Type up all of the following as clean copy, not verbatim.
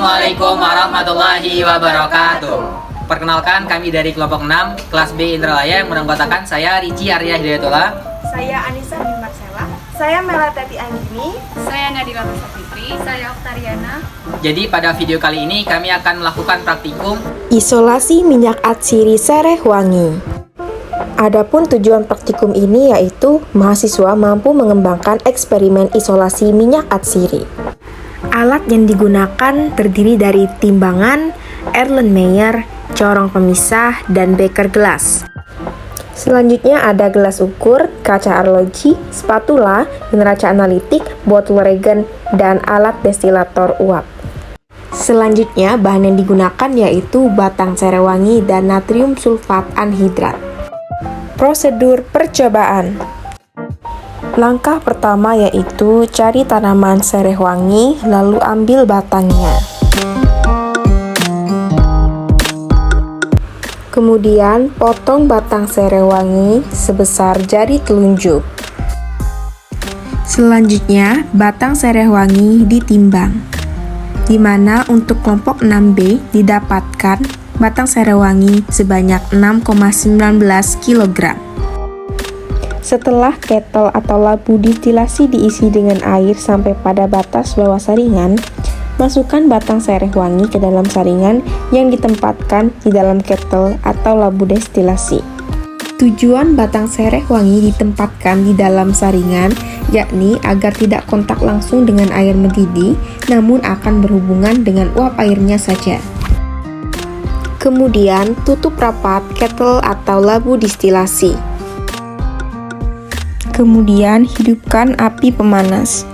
Assalamualaikum warahmatullahi wabarakatuh. Perkenalkan, kami dari kelompok 6 kelas B Indralaya yang beranggotakan saya Ricci Arya Hidayatullah, saya Anissa bin Marcella, saya Melatati Anggini, saya Nadila Rosa Fitri, saya Oktariana. Jadi pada video kali ini kami akan melakukan praktikum isolasi minyak atsiri Sereh Wangi. Adapun tujuan praktikum ini yaitu mahasiswa mampu mengembangkan eksperimen isolasi minyak atsiri. Alat yang digunakan terdiri dari timbangan, Erlenmeyer, corong pemisah, dan beker gelas. Selanjutnya ada gelas ukur, kaca arloji, spatula, neraca analitik, botol regen, dan alat destilator uap. Selanjutnya bahan yang digunakan yaitu batang sereh wangi dan natrium sulfat anhidrat. Prosedur percobaan. Langkah pertama yaitu cari tanaman sereh wangi, lalu ambil batangnya. Kemudian potong batang sereh wangi sebesar jari telunjuk. Selanjutnya, batang sereh wangi ditimbang, di mana untuk kelompok 6B didapatkan batang sereh wangi sebanyak 6,19 kg. Setelah ketel atau labu distilasi diisi dengan air sampai pada batas bawah saringan, masukkan batang sereh wangi ke dalam saringan yang ditempatkan di dalam ketel atau labu destilasi. Tujuan batang sereh wangi ditempatkan di dalam saringan yakni agar tidak kontak langsung dengan air mendidih, namun akan berhubungan dengan uap airnya saja. Kemudian tutup rapat ketel atau labu distilasi. Kemudian hidupkan api pemanas.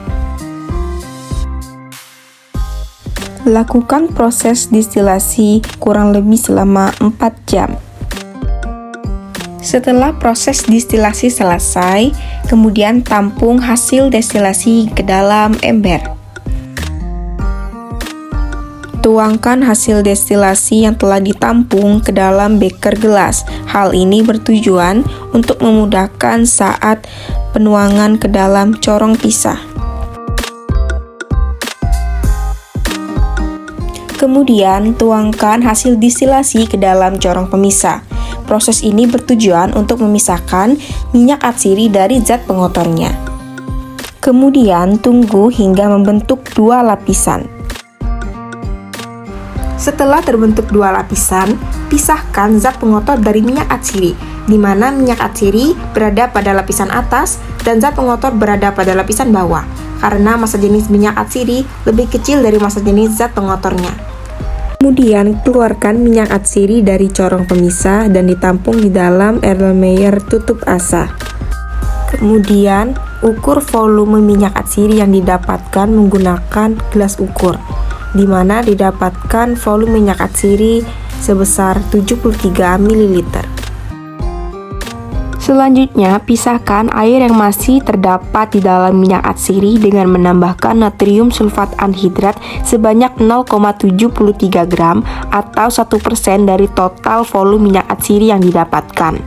Lakukan proses distilasi kurang lebih selama 4 jam. Setelah proses distilasi selesai, kemudian tampung hasil destilasi ke dalam ember. Tuangkan hasil destilasi yang telah ditampung ke dalam beker gelas. Hal ini bertujuan untuk memudahkan saat penuangan ke dalam corong pisah. Kemudian, tuangkan hasil distilasi ke dalam corong pemisah. Proses ini bertujuan untuk memisahkan minyak atsiri dari zat pengotornya. Kemudian, tunggu hingga membentuk 2 lapisan. Setelah terbentuk 2 lapisan, pisahkan zat pengotor dari minyak atsiri, di mana minyak atsiri berada pada lapisan atas dan zat pengotor berada pada lapisan bawah, karena massa jenis minyak atsiri lebih kecil dari massa jenis zat pengotornya. Kemudian, keluarkan minyak atsiri dari corong pemisah dan ditampung di dalam Erlenmeyer tutup asa. Kemudian, ukur volume minyak atsiri yang didapatkan menggunakan gelas ukur, di mana didapatkan volume minyak atsiri sebesar 73 ml. Selanjutnya, pisahkan air yang masih terdapat di dalam minyak atsiri dengan menambahkan natrium sulfat anhidrat sebanyak 0,73 gram atau 1% dari total volume minyak atsiri yang didapatkan.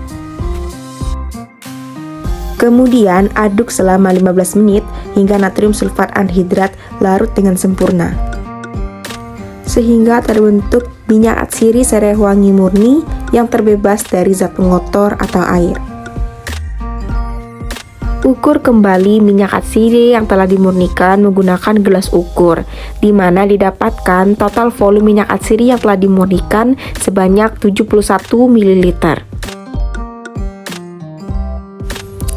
Kemudian, aduk selama 15 menit hingga natrium sulfat anhidrat larut dengan sempurna, sehingga terbentuk minyak atsiri sereh wangi murni yang terbebas dari zat pengotor atau air. Ukur kembali minyak atsiri yang telah dimurnikan menggunakan gelas ukur, di mana didapatkan total volume minyak atsiri yang telah dimurnikan sebanyak 71 ml.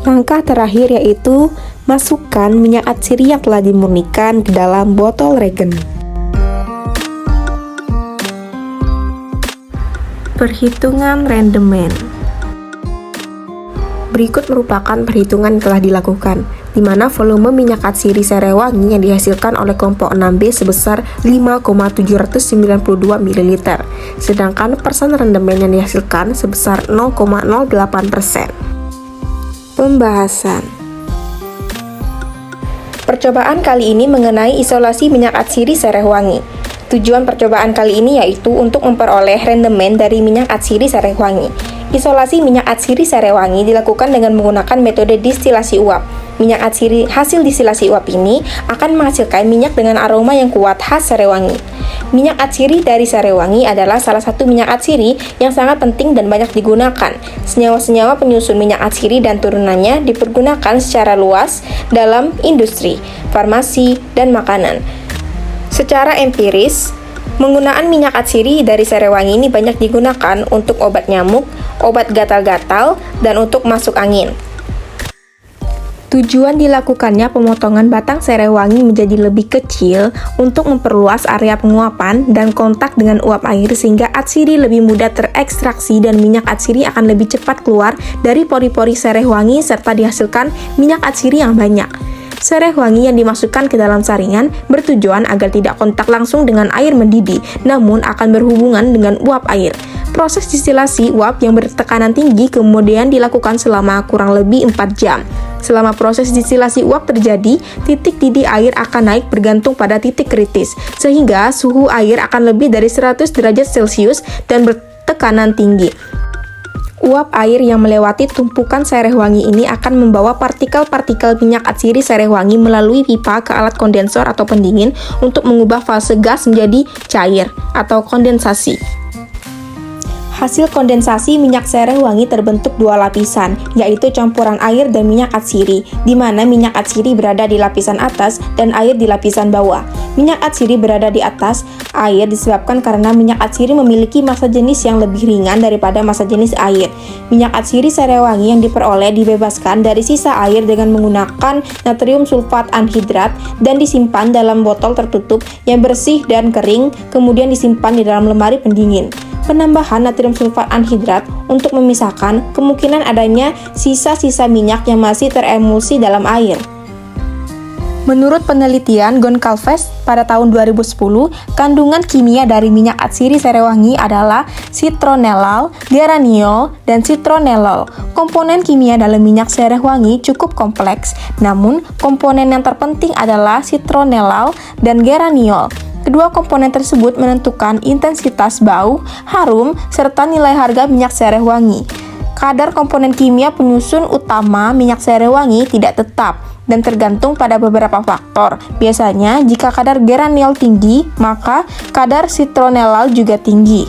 Langkah terakhir yaitu masukkan minyak atsiri yang telah dimurnikan ke dalam botol regen. Perhitungan rendemen. Berikut merupakan perhitungan yang telah dilakukan, di mana volume minyak atsiri sereh wangi yang dihasilkan oleh kelompok 6B sebesar 5,792 ml, sedangkan persen rendemen yang dihasilkan sebesar 0,08%. Pembahasan. Percobaan kali ini mengenai isolasi minyak atsiri sereh wangi. Tujuan percobaan kali ini yaitu untuk memperoleh rendemen dari minyak atsiri sereh wangi. Isolasi minyak atsiri sereh wangi dilakukan dengan menggunakan metode distilasi uap. Minyak atsiri hasil distilasi uap ini akan menghasilkan minyak dengan aroma yang kuat khas sereh wangi. Minyak atsiri dari Sarewangi adalah salah satu minyak atsiri yang sangat penting dan banyak digunakan. Senyawa-senyawa penyusun minyak atsiri dan turunannya dipergunakan secara luas dalam industri, farmasi, dan makanan. Secara empiris, penggunaan minyak atsiri dari Sarewangi ini banyak digunakan untuk obat nyamuk, obat gatal-gatal, dan untuk masuk angin. Tujuan dilakukannya pemotongan batang Sarewangi menjadi lebih kecil untuk memperluas area penguapan dan kontak dengan uap air sehingga atsiri lebih mudah terekstraksi dan minyak atsiri akan lebih cepat keluar dari pori-pori Sarewangi serta dihasilkan minyak atsiri yang banyak. Sarewangi yang dimasukkan ke dalam saringan bertujuan agar tidak kontak langsung dengan air mendidih, namun akan berhubungan dengan uap air. Proses distilasi uap yang bertekanan tinggi kemudian dilakukan selama kurang lebih 4 jam. Selama proses distilasi uap terjadi, titik didih air akan naik bergantung pada titik kritis, sehingga suhu air akan lebih dari 100 derajat Celcius dan bertekanan tinggi. Uap air yang melewati tumpukan Sarewangi ini akan membawa partikel-partikel minyak atsiri Sarewangi melalui pipa ke alat kondensor atau pendingin untuk mengubah fase gas menjadi cair atau kondensasi. Hasil kondensasi minyak Sarewangi terbentuk 2 lapisan, yaitu campuran air dan minyak atsiri, di mana minyak atsiri berada di lapisan atas dan air di lapisan bawah. Minyak atsiri berada di atas air disebabkan karena minyak atsiri memiliki massa jenis yang lebih ringan daripada massa jenis air. Minyak atsiri Sarewangi yang diperoleh dibebaskan dari sisa air dengan menggunakan natrium sulfat anhidrat dan disimpan dalam botol tertutup yang bersih dan kering, kemudian disimpan di dalam lemari pendingin. Penambahan natrium sulfat anhidrat untuk memisahkan kemungkinan adanya sisa-sisa minyak yang masih teremulsi dalam air. Menurut penelitian Goncalves pada tahun 2010, kandungan kimia dari minyak atsiri Sarewangi adalah citronellal, geraniol, dan citronellol. Komponen kimia dalam minyak Sarewangi cukup kompleks, namun komponen yang terpenting adalah citronellal dan geraniol. Kedua komponen tersebut menentukan intensitas bau, harum, serta nilai harga minyak Sarewangi. Kadar komponen kimia penyusun utama minyak Sarewangi tidak tetap dan tergantung pada beberapa faktor. Biasanya, jika kadar geraniol tinggi, maka kadar citronellal juga tinggi.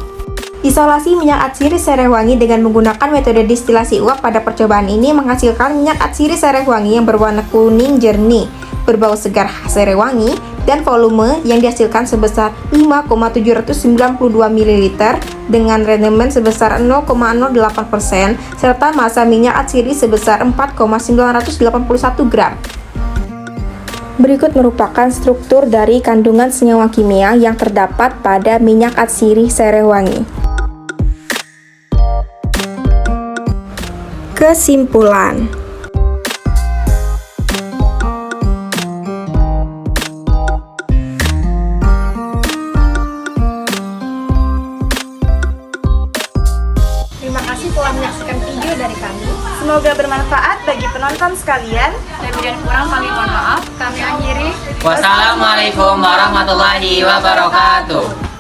Isolasi minyak atsiri Sarewangi dengan menggunakan metode distilasi uap pada percobaan ini menghasilkan minyak atsiri Sarewangi yang berwarna kuning jernih, berbau segar khas Sarewangi, dan volume yang dihasilkan sebesar 5,792 ml dengan rendemen sebesar 0,08% serta massa minyak atsiri sebesar 4,981 gram. Berikut merupakan struktur dari kandungan senyawa kimia yang terdapat pada minyak atsiri Sarewangi. Kesimpulan: Terima kasih telah menyaksikan video dari kami. Semoga bermanfaat bagi penonton sekalian. Lebih dan kurang kami mohon maaf. Kami akhiri. Wassalamualaikum warahmatullahi wabarakatuh.